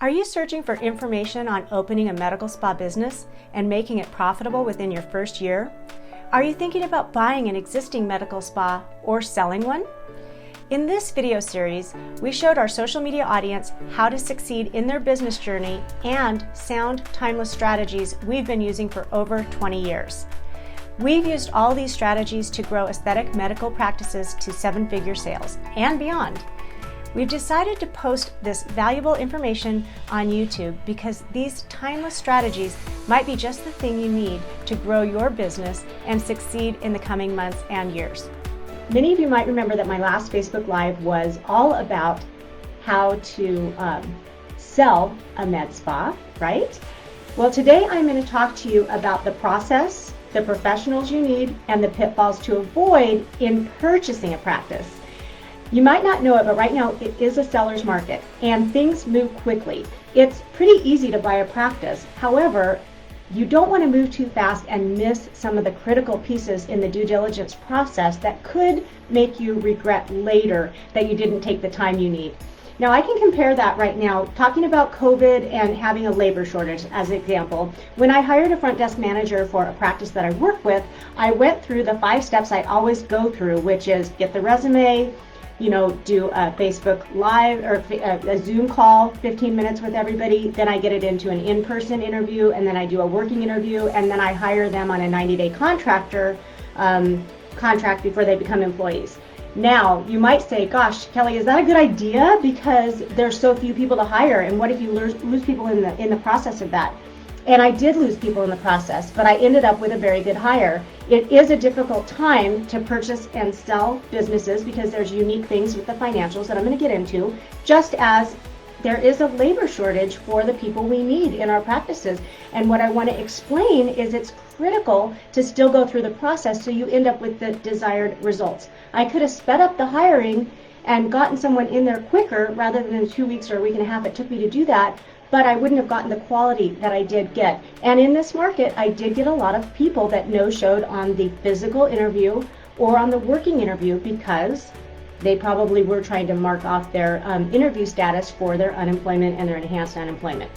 Are you searching for information on opening a medical spa business and making it profitable within your first year? Are you thinking about buying an existing medical spa or selling one? In this video series, we showed our social media audience how to succeed in their business journey and sound, timeless strategies we've been using for over 20 years. We've used all these strategies to grow aesthetic medical practices to seven-figure sales and beyond. We've decided to post this valuable information on YouTube because these timeless strategies might be just the thing you need to grow your business and succeed in the coming months and years. Many of you might remember that my last Facebook Live was all about how to sell a med spa, right? Well, today I'm going to talk to you about the process, the professionals you need, and the pitfalls to avoid in purchasing a practice. You might not know it, but right now it is a seller's market and things move quickly. It's pretty easy to buy a practice. However, you don't want to move too fast and miss some of the critical pieces in the due diligence process that could make you regret later that you didn't take the time you need. Now, I can compare that right now, talking about COVID and having a labor shortage as an example. When I hired a front desk manager for a practice that I work with, I went through the 5 steps I always go through, which is get the resume, do a Facebook Live or a Zoom call, 15 minutes with everybody. Then I get it into an in-person interview, and then I do a working interview, and then I hire them on a 90-day contract before they become employees. Now, you might say, gosh, Kelly, is that a good idea? Because there's so few people to hire, and what if you lose people in the process of that? And I did lose people in the process, but I ended up with a very good hire. It is a difficult time to purchase and sell businesses because there's unique things with the financials that I'm going to get into, just as there is a labor shortage for the people we need in our practices. And what I want to explain is it's critical to still go through the process so you end up with the desired results. I could have sped up the hiring and gotten someone in there quicker rather than 2 weeks or a week and a half it took me to do that, but I wouldn't have gotten the quality that I did get. And in this market, I did get a lot of people that no-showed on the physical interview or on the working interview because they probably were trying to mark off their interview status for their unemployment and their enhanced unemployment.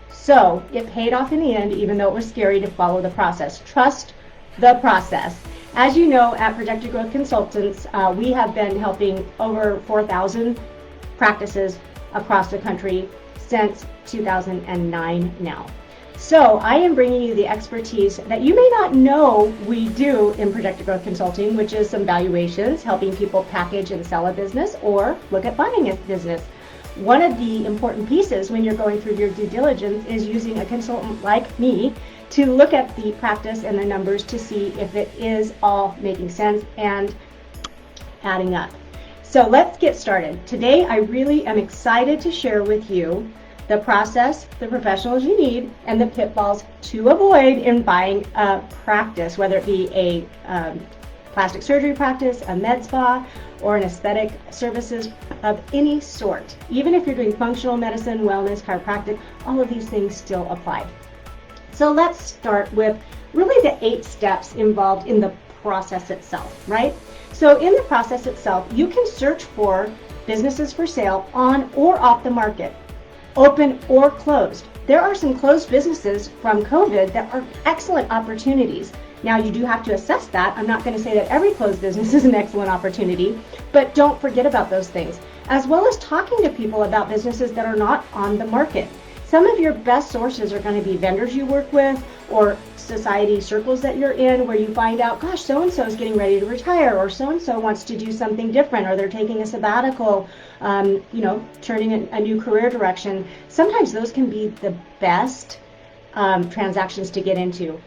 So it paid off in the end, even though it was scary to follow the process. Trust the process. As you know, at Projected Growth Consultants, we have been helping over 4,000 practices across the country since 2009 now. So I am bringing you the expertise that you may not know we do in Projected Growth Consulting, which is some valuations, helping people package and sell a business or look at buying a business. One of the important pieces when you're going through your due diligence is using a consultant like me to look at the practice and the numbers to see if it is all making sense and adding up. So let's get started. Today I really am excited to share with you the process, the professionals you need, and the pitfalls to avoid in buying a practice, whether it be a plastic surgery practice, a med spa, or an aesthetic services of any sort. Even if you're doing functional medicine, wellness, chiropractic, all of these things still apply. So let's start with really the 8 steps involved in the process itself, right? So in the process itself, you can search for businesses for sale on or off the market, open or closed. There are some closed businesses from COVID that are excellent opportunities. Now, you do have to assess that. I'm not going to say that every closed business is an excellent opportunity, but don't forget about those things, as well as talking to people about businesses that are not on the market. Some of your best sources are going to be vendors you work with or society circles that you're in where you find out, gosh, so-and-so is getting ready to retire, or so-and-so wants to do something different, or they're taking a sabbatical, turning a new career direction. Sometimes those can be the best transactions to get into.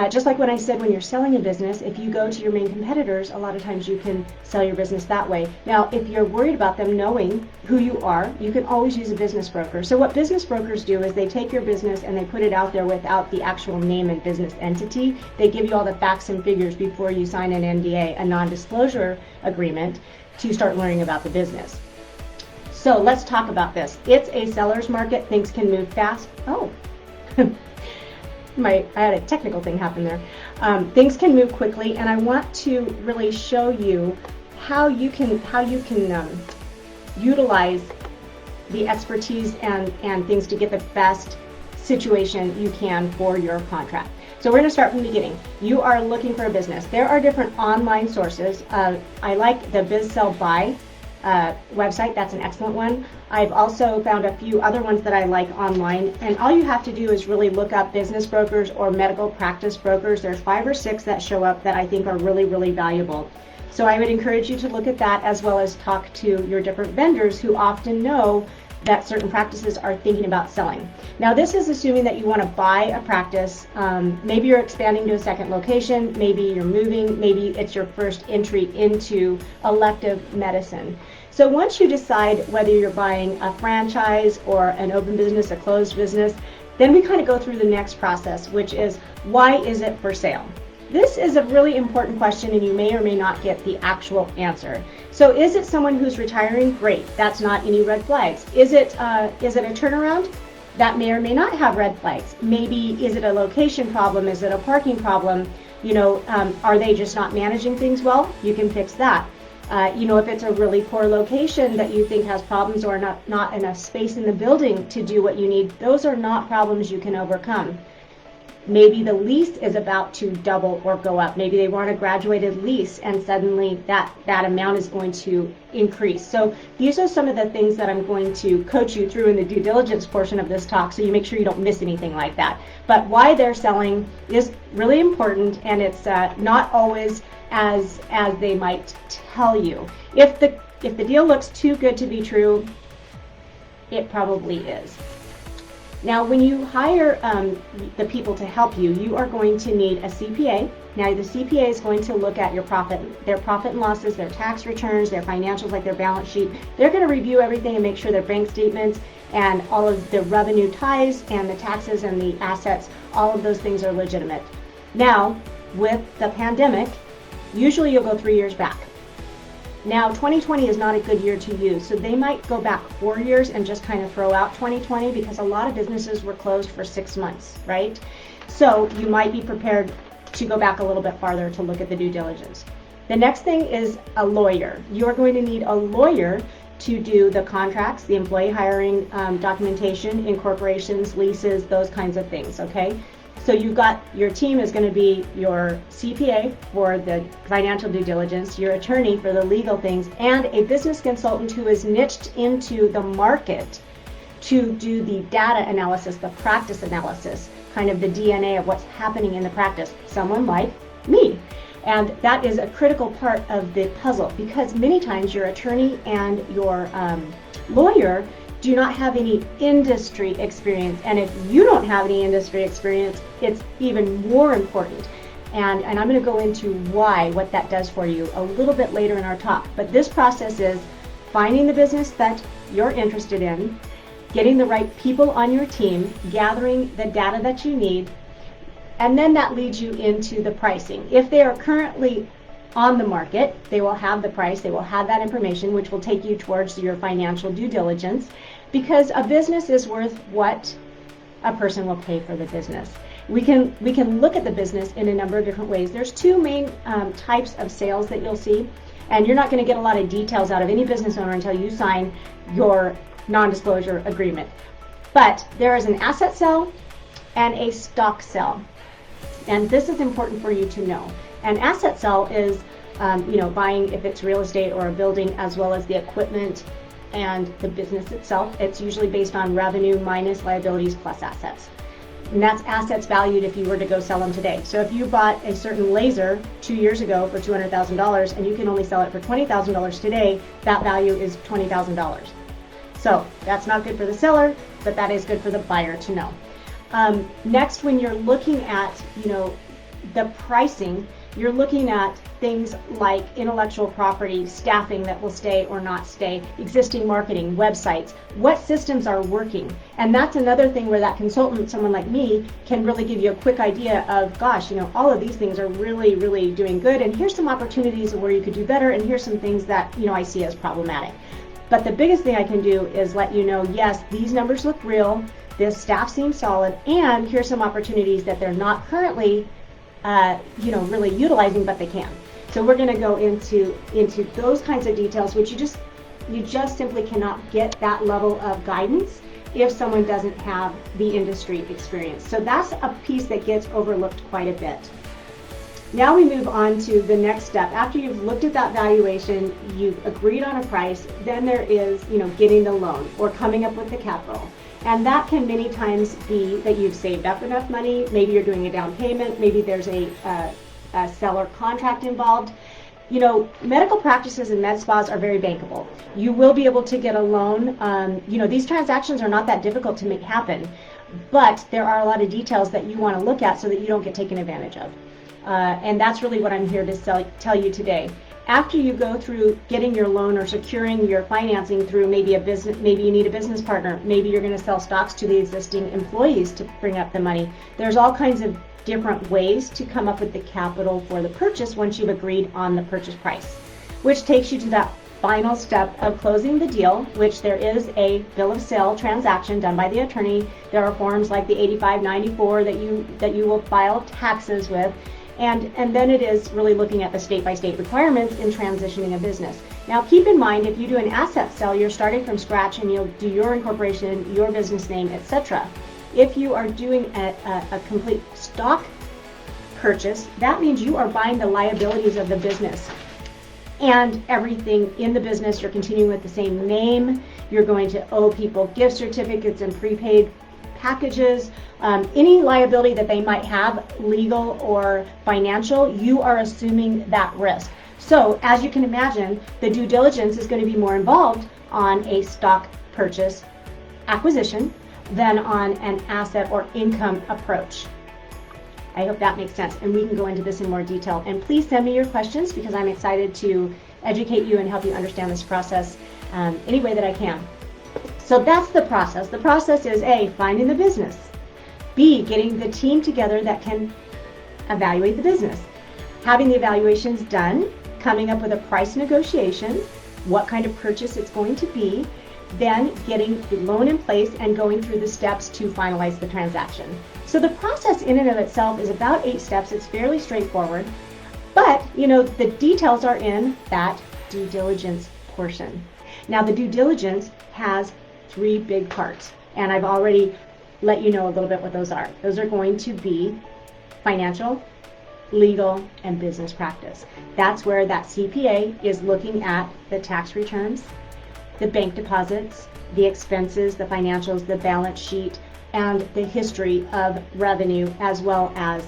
Just like when I said, when you're selling a business, if you go to your main competitors, a lot of times you can sell your business that way. Now, if you're worried about them knowing who you are, you can always use a business broker. So what business brokers do is they take your business and they put it out there without the actual name and business entity. They give you all the facts and figures before you sign an NDA, a non-disclosure agreement, to start learning about the business. So let's talk about this. It's a seller's market. Things can move fast. Oh. I had a technical thing happen there. Things can move quickly, and I want to really show you how you can utilize the expertise and things to get the best situation you can for your contract. So we're going to start from the beginning. You are looking for a business. There are different online sources. I like the Biz Sell Buy website. That's an excellent one. I've also found a few other ones that I like online, and all you have to do is really look up business brokers or medical practice brokers. There's 5 or 6 that show up that I think are really, really valuable. So I would encourage you to look at that, as well as talk to your different vendors who often know that certain practices are thinking about selling. Now, this is assuming that you want to buy a practice. Maybe you're expanding to a second location, maybe you're moving, maybe it's your first entry into elective medicine. So once you decide whether you're buying a franchise or an open business, a closed business, then we kind of go through the next process, which is, why is it for sale? This is a really important question, and you may or may not get the actual answer. So is it someone who's retiring? Great. That's not any red flags. Is it a turnaround? That may or may not have red flags. Maybe is it a location problem? Is it a parking problem? Are they just not managing things well? You can fix that. If it's a really poor location that you think has problems, or not enough space in the building to do what you need, those are not problems you can overcome. Maybe the lease is about to double or go up. Maybe they want a graduated lease, and suddenly that amount is going to increase. So these are some of the things that I'm going to coach you through in the due diligence portion of this talk, so you make sure you don't miss anything like that. But why they're selling is really important, and it's not always as they might tell you. If the deal looks too good to be true, it probably is. Now, when you hire the people to help you, you are going to need a CPA. Now, the CPA is going to look at their profit and losses, their tax returns, their financials, like their balance sheet. They're going to review everything and make sure their bank statements and all of the revenue ties and the taxes and the assets, all of those things are legitimate. Now, with the pandemic, usually you'll go 3 years back. Now, 2020 is not a good year to use, so they might go back 4 years and just kind of throw out 2020, because a lot of businesses were closed for 6 months, right? So you might be prepared to go back a little bit farther to look at the due diligence. The next thing is a lawyer. You're going to need a lawyer to do the contracts, the employee hiring documentation, incorporations, leases, those kinds of things, okay? So you've got, your team is going to be your CPA for the financial due diligence, your attorney for the legal things, and a business consultant who is niched into the market to do the data analysis, the practice analysis, kind of the DNA of what's happening in the practice, someone like me. And that is a critical part of the puzzle, because many times your attorney and your lawyer do not have any industry experience. And if you don't have any industry experience, it's even more important. And I'm going to go into what that does for you a little bit later in our talk. But this process is finding the business that you're interested in, getting the right people on your team, gathering the data that you need, and then that leads you into the pricing. If they are currently on the market, they will have the price, they will have that information, which will take you towards your financial due diligence, because a business is worth what a person will pay for the business. We can look at the business in a number of different ways. There's 2 main types of sales that you'll see, and you're not going to get a lot of details out of any business owner until you sign your non-disclosure agreement. But there is an asset sale and a stock sale, and this is important for you to know. An asset sale is buying, if it's real estate or a building, as well as the equipment and the business itself. It's usually based on revenue minus liabilities plus assets. And that's assets valued if you were to go sell them today. So if you bought a certain laser 2 years ago for $200,000 and you can only sell it for $20,000 today, that value is $20,000. So that's not good for the seller, but that is good for the buyer to know. Next, when you're looking at the pricing, you're looking at things like intellectual property, staffing that will stay or not stay, existing marketing, websites, what systems are working. And that's another thing where that consultant, someone like me, can really give you a quick idea of, gosh, all of these things are really, really doing good, and here's some opportunities where you could do better, and here's some things that I see as problematic. But the biggest thing I can do is let you know, yes, these numbers look real, this staff seems solid, and here's some opportunities that they're not currently really utilizing, but they can. So we're going to go into those kinds of details, which You just simply cannot get that level of guidance if someone doesn't have the industry experience. So that's a piece that gets overlooked quite a bit. Now we move on to the next step. After you've looked at that valuation, you've agreed on a price, then there is, getting the loan or coming up with the capital. And that can many times be that you've saved up enough money, maybe you're doing a down payment, maybe there's a seller contract involved. Medical practices and med spas are very bankable. You will be able to get a loan. These transactions are not that difficult to make happen, but there are a lot of details that you want to look at so that you don't get taken advantage of. And that's really what I'm here to tell you today. After you go through getting your loan or securing your financing through maybe a business, maybe you need a business partner, maybe you're going to sell stocks to the existing employees to bring up the money. There's all kinds of different ways to come up with the capital for the purchase once you've agreed on the purchase price, which takes you to that final step of closing the deal, which there is a bill of sale transaction done by the attorney. There are forms like the 8594 that you will file taxes with. And then it is really looking at the state-by-state requirements in transitioning a business. Now keep in mind, if you do an asset sale, you're starting from scratch and you'll do your incorporation, your business name, etc. If you are doing a complete stock purchase, that means you are buying the liabilities of the business and everything in the business. You're continuing with the same name. You're going to owe people gift certificates and prepaid packages. Any liability that they might have, legal or financial, you are assuming that risk. So as you can imagine, the due diligence is going to be more involved on a stock purchase acquisition than on an asset or income approach. I hope that makes sense, and we can go into this in more detail. And please send me your questions because I'm excited to educate you and help you understand this process any way that I can. So that's the process. The process is A, finding the business. B, getting the team together that can evaluate the business. Having the evaluations done, coming up with a price negotiation, what kind of purchase it's going to be, then getting the loan in place and going through the steps to finalize the transaction. So the process in and of itself is about 8 steps. It's fairly straightforward, but the details are in that due diligence portion. Now the due diligence has 3 big parts, and I've already let you know a little bit what those are. Those are going to be financial, legal, and business practice. That's where that CPA is looking at the tax returns, the bank deposits, the expenses, the financials, the balance sheet, and the history of revenue, as well as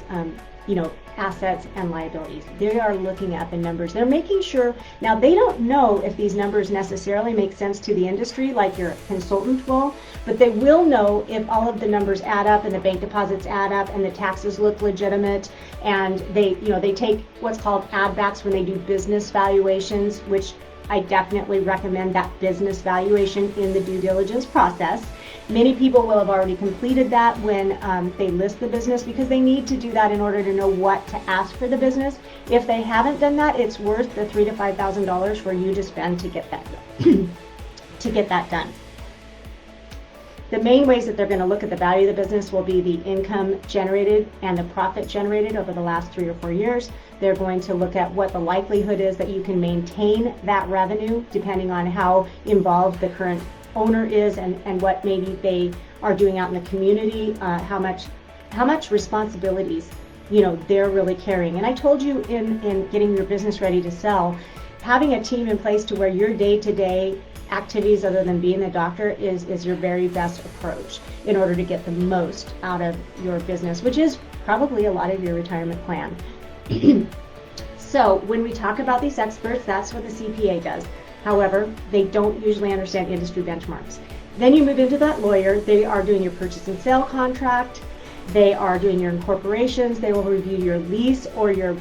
assets and liabilities. They are looking at the numbers. They're making sure, now they don't know if these numbers necessarily make sense to the industry like your consultant will, but they will know if all of the numbers add up and the bank deposits add up and the taxes look legitimate, and they take what's called add backs when they do business valuations, which I definitely recommend that business valuation in the due diligence process. Many people will have already completed that when they list the business, because they need to do that in order to know what to ask for the business. If they haven't done that, it's worth the $3,000 to $5,000 for you to spend to get that done. The main ways that they're going to look at the value of the business will be the income generated and the profit generated over the last 3 or 4 years. They're going to look at what the likelihood is that you can maintain that revenue, depending on how involved the current owner is and what maybe they are doing out in the community, how much responsibilities they're really carrying. And I told you in getting your business ready to sell, having a team in place to where your day-to-day activities other than being the doctor is your very best approach in order to get the most out of your business, which is probably a lot of your retirement plan. So when we talk about these experts, that's what the CPA does. However, they don't usually understand industry benchmarks. Then you move into that lawyer. They are doing your purchase and sale contract. They are doing your incorporations. They will review your lease or your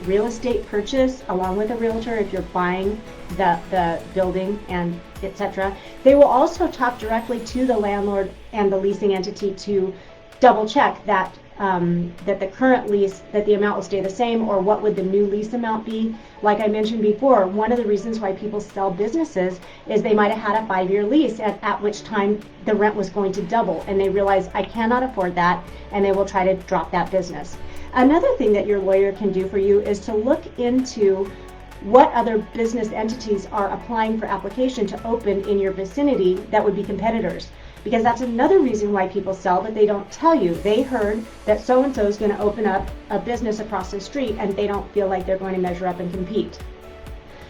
real estate purchase along with a realtor if you're buying the building and etc. They will also talk directly to the landlord and the leasing entity to double check that that the current lease, that the amount will stay the same, or what would the new lease amount be. Like I mentioned before, one of the reasons why people sell businesses is they might have had a 5-year lease at which time the rent was going to double, and they realize I cannot afford that, and they will try to drop that business. Another thing that your lawyer can do for you is to look into what other business entities are applying for application to open in your vicinity that would be competitors. Because that's another reason why people sell, but they don't tell you. They heard that so-and-so is going to open up a business across the street and they don't feel like they're going to measure up and compete.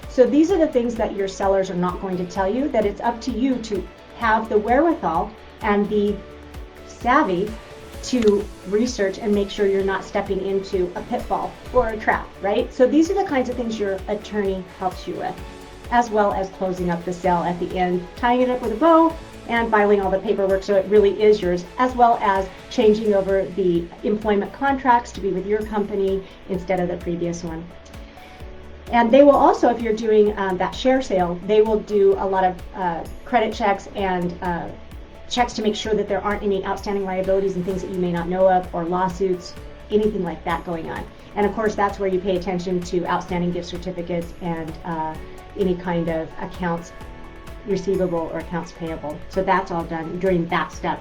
So these are the things that your sellers are not going to tell you, that it's up to you to have the wherewithal and the savvy to research and make sure you're not stepping into a pitfall or a trap, right? So these are the kinds of things your attorney helps you with, as well as closing up the sale at the end, tying it up with a bow, and filing all the paperwork so it really is yours, as well as changing over the employment contracts to be with your company instead of the previous one. And they will also, if you're doing that share sale, they will do a lot of credit checks and checks to make sure that there aren't any outstanding liabilities and things that you may not know of, or lawsuits, anything like that going on. And of course, that's where you pay attention to outstanding gift certificates and any kind of accounts receivable or accounts payable. So that's all done during that step.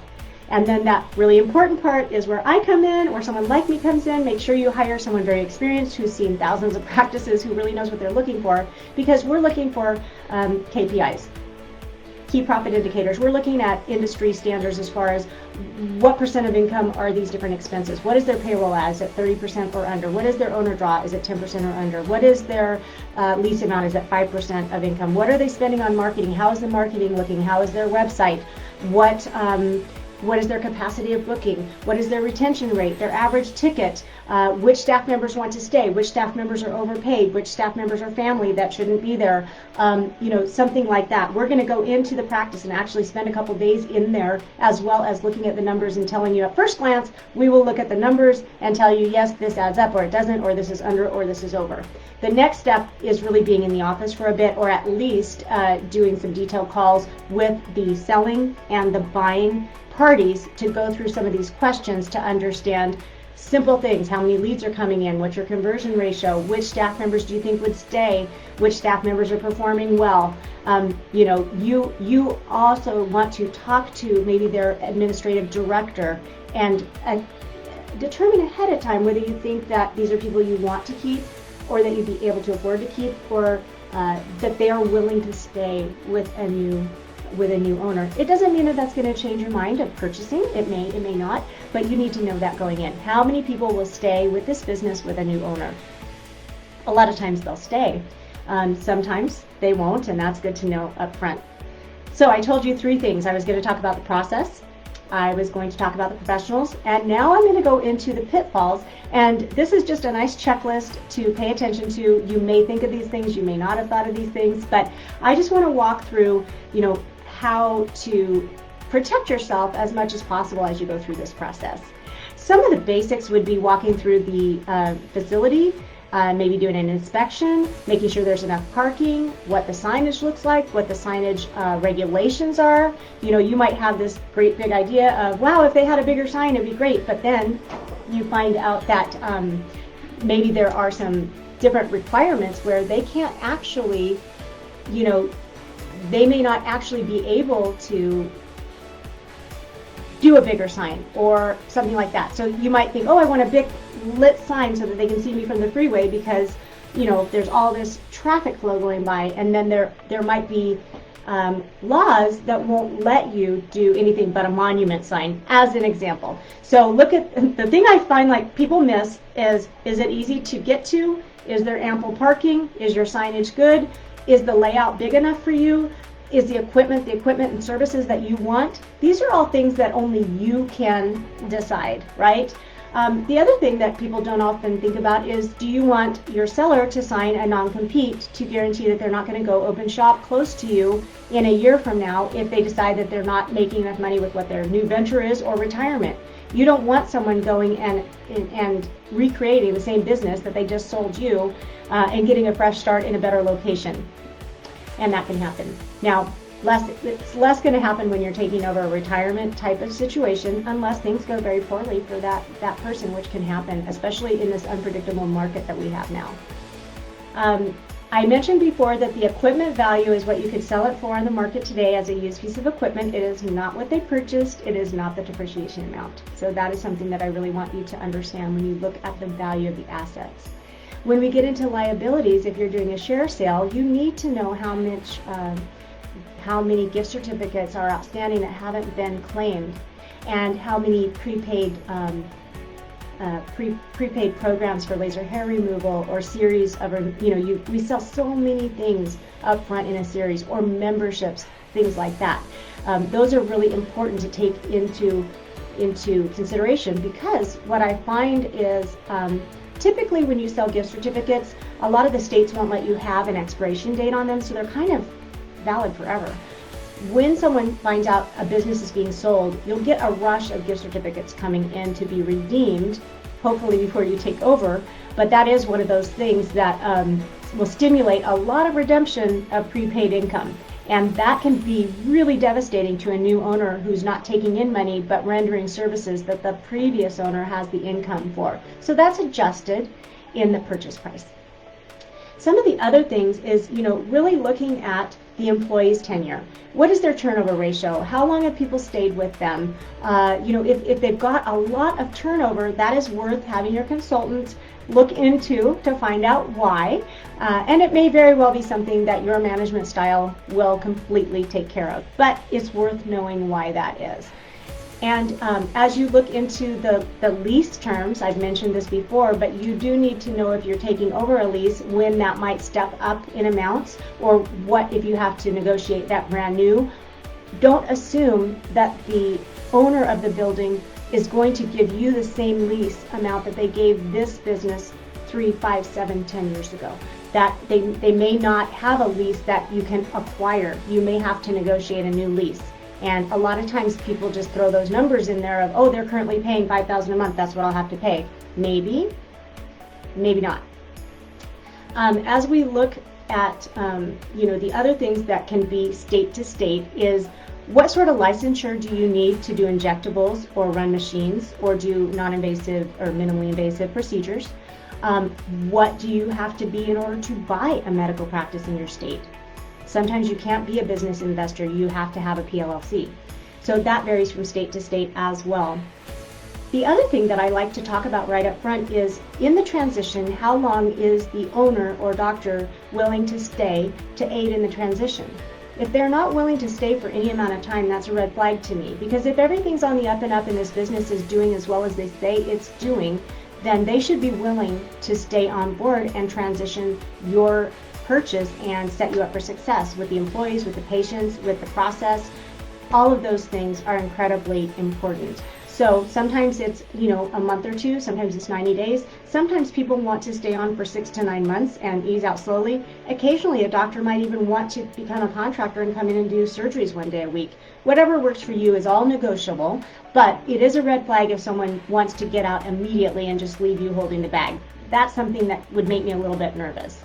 And then that really important part is where I come in, or someone like me comes in. Make sure you hire someone very experienced who's seen thousands of practices, who really knows what they're looking for, because we're looking for KPIs, key profit indicators. We're looking at industry standards as far as what percent of income are these different expenses. What is their payroll at? Is it 30% or under? What is their owner draw? Is it 10% or under? What is their lease amount? Is it 5% of income? What are they spending on marketing? How is the marketing looking? How is their website? What is their capacity of booking? What is their retention rate, their average ticket? Which staff members want to stay? Which staff members are overpaid? Which staff members are family that shouldn't be there? Something like that. We're going to go into the practice and actually spend a couple days in there, as well as looking at the numbers and telling you at first glance. We will look at the numbers and tell you, yes, this adds up, or it doesn't, or this is under, or this is over. The next step is really being in the office for a bit, or at least doing some detailed calls with the selling and the buying parties to go through some of these questions to understand simple things. How many leads are coming in? What's your conversion ratio? Which staff members do you think would stay? Which staff members are performing well? You also want to talk to maybe their administrative director and determine ahead of time whether you think that these are people you want to keep, or that you'd be able to afford to keep, or that they are willing to stay with a new owner. It doesn't mean that that's going to change your mind of purchasing. It may not, but you need to know that going in. How many people will stay with this business with a new owner? A lot of times they'll stay. Sometimes they won't, and that's good to know up front. So I told you 3 things. I was going to talk about the process, I was going to talk about the professionals, and now I'm going to go into the pitfalls. And this is just a nice checklist to pay attention to. You may think of these things, you may not have thought of these things, but I just want to walk through, how to protect yourself as much as possible as you go through this process. Some of the basics would be walking through the facility, maybe doing an inspection, making sure there's enough parking, what the signage looks like, what the signage regulations are. You might have this great big idea of, wow, if they had a bigger sign, it'd be great. But then you find out that maybe there are some different requirements where they can't actually, they may not actually be able to do a bigger sign or something like that. So you might think, oh, I want a big lit sign so that they can see me from the freeway because, there's all this traffic flow going by, and then there might be laws that won't let you do anything but a monument sign, as an example. So look at the thing I find like people miss is it easy to get to? Is there ample parking? Is your signage good? Is the layout big enough for you? Is the equipment and services that you want? These are all things that only you can decide, right? The other thing that people don't often think about is, do you want your seller to sign a non-compete to guarantee that they're not going to go open shop close to you in a year from now if they decide that they're not making enough money with what their new venture is or retirement? You don't want someone going and recreating the same business that they just sold you and getting a fresh start in a better location. And that can happen. Now, it's less going to happen when you're taking over a retirement type of situation, unless things go very poorly for that person, which can happen, especially in this unpredictable market that we have now. I mentioned before that the equipment value is what you could sell it for on the market today as a used piece of equipment. It is not what they purchased. It is not the depreciation amount. So that is something that I really want you to understand when you look at the value of the assets. When we get into liabilities, if you're doing a share sale, you need to know how many gift certificates are outstanding that haven't been claimed, and how many prepaid programs for laser hair removal, or series of, we sell so many things up front in a series, or memberships, things like that. Those are really important to take into consideration, because what I find is typically when you sell gift certificates, a lot of the states won't let you have an expiration date on them, so they're kind of valid forever. When someone finds out a business is being sold, you'll get a rush of gift certificates coming in to be redeemed, hopefully before you take over. But that is one of those things that will stimulate a lot of redemption of prepaid income. And that can be really devastating to a new owner who's not taking in money but rendering services that the previous owner has the income for. So that's adjusted in the purchase price. Some of the other things is, really looking at the employee's tenure. What is their turnover ratio? How long have people stayed with them? If they've got a lot of turnover, that is worth having your consultant look into to find out why. And it may very well be something that your management style will completely take care of, but it's worth knowing why that is. And as you look into the lease terms, I've mentioned this before, but you do need to know if you're taking over a lease, when that might step up in amounts, or what if you have to negotiate that brand new. Don't assume that the owner of the building is going to give you the same lease amount that they gave this business 3, 5, 7, 10 years ago. That they may not have a lease that you can acquire. You may have to negotiate a new lease. And a lot of times people just throw those numbers in there of, oh, they're currently paying $5,000 a month, that's what I'll have to pay. Maybe, maybe not. As we look at, the other things that can be state to state is, what sort of licensure do you need to do injectables or run machines or do non-invasive or minimally invasive procedures? What do you have to be in order to buy a medical practice in your state? Sometimes you can't be a business investor, you have to have a PLLC. So that varies from state to state as well. The other thing that I like to talk about right up front is, in the transition, how long is the owner or doctor willing to stay to aid in the transition? If they're not willing to stay for any amount of time, that's a red flag to me. Because if everything's on the up and up and this business is doing as well as they say it's doing, then they should be willing to stay on board and transition your purchase and set you up for success with the employees, with the patients, with the process. All of those things are incredibly important. So sometimes it's, a month or two, sometimes it's 90 days. Sometimes people want to stay on for 6 to 9 months and ease out slowly. Occasionally a doctor might even want to become a contractor and come in and do surgeries 1 day a week. Whatever works for you is all negotiable, but it is a red flag if someone wants to get out immediately and just leave you holding the bag. That's something that would make me a little bit nervous.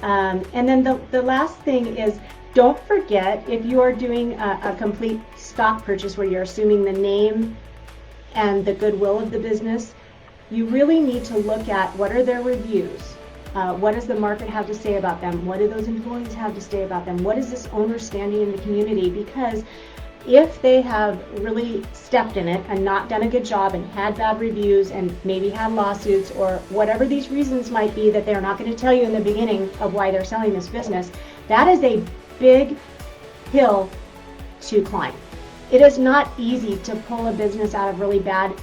And then the last thing is, don't forget, if you are doing a complete stock purchase where you're assuming the name and the goodwill of the business, you really need to look at what are their reviews. What does the market have to say about them? What do those employees have to say about them? What is this owner standing in the community? Because if they have really stepped in it and not done a good job and had bad reviews and maybe had lawsuits or whatever these reasons might be that they're not going to tell you in the beginning of why they're selling this business, that is a big hill to climb. It is not easy to pull a business out of really bad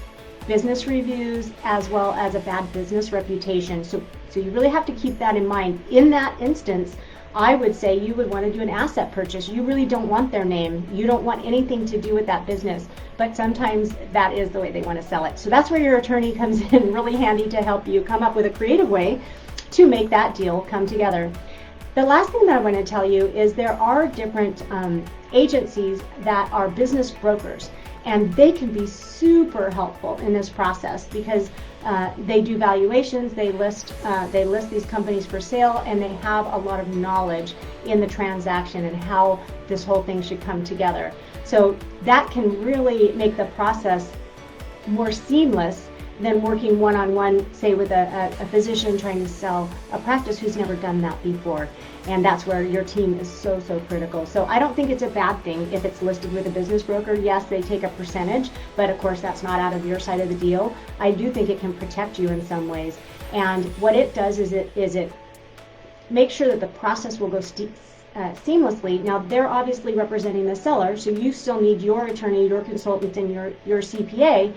business reviews as well as a bad business reputation. So you really have to keep that in mind. In that instance, I would say you would want to do an asset purchase. You really don't want their name. You don't want anything to do with that business. But sometimes that is the way they want to sell it. So that's where your attorney comes in really handy to help you come up with a creative way to make that deal come together. The last thing that I want to tell you is there are different agencies that are business brokers, and they can be super helpful in this process because they do valuations, they list these companies for sale, and they have a lot of knowledge in the transaction and how this whole thing should come together. So that can really make the process more seamless than working one-on-one, say with a physician trying to sell a practice who's never done that before. And that's where your team is so critical. So I don't think it's a bad thing if it's listed with a business broker. Yes, they take a percentage, but of course that's not out of your side of the deal. I do think it can protect you in some ways. And what it does is it makes sure that the process will go seamlessly. Now, they're obviously representing the seller, so you still need your attorney, your consultant, and your CPA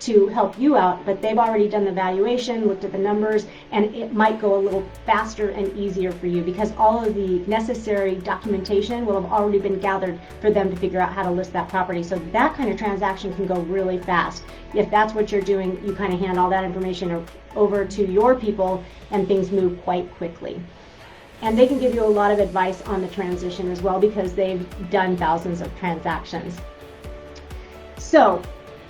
to help you out, but they've already done the valuation, looked at the numbers, and it might go a little faster and easier for you because all of the necessary documentation will have already been gathered for them to figure out how to list that property. So that kind of transaction can go really fast. If that's what you're doing, you kind of hand all that information over to your people and things move quite quickly. And they can give you a lot of advice on the transition as well because they've done thousands of transactions. So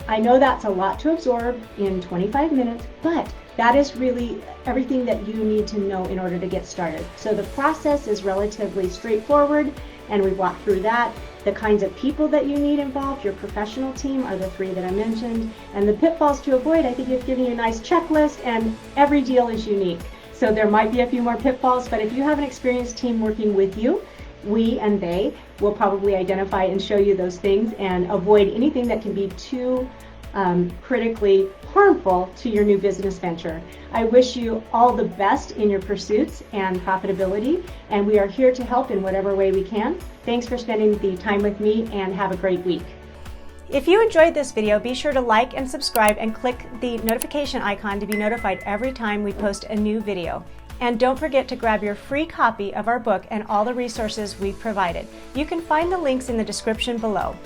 I know that's a lot to absorb in 25 minutes, but that is really everything that you need to know in order to get started. So the process is relatively straightforward, and we've walked through that. The kinds of people that you need involved, your professional team, are the 3 that I mentioned. And the pitfalls to avoid, I think we've given you a nice checklist, and every deal is unique. So there might be a few more pitfalls, but if you have an experienced team working with you, we and they will probably identify and show you those things and avoid anything that can be too critically harmful to your new business venture. I wish you all the best in your pursuits and profitability, and we are here to help in whatever way we can. Thanks for spending the time with me, and have a great week. If you enjoyed this video, be sure to like and subscribe and click the notification icon to be notified every time we post a new video. And don't forget to grab your free copy of our book and all the resources we've provided. You can find the links in the description below.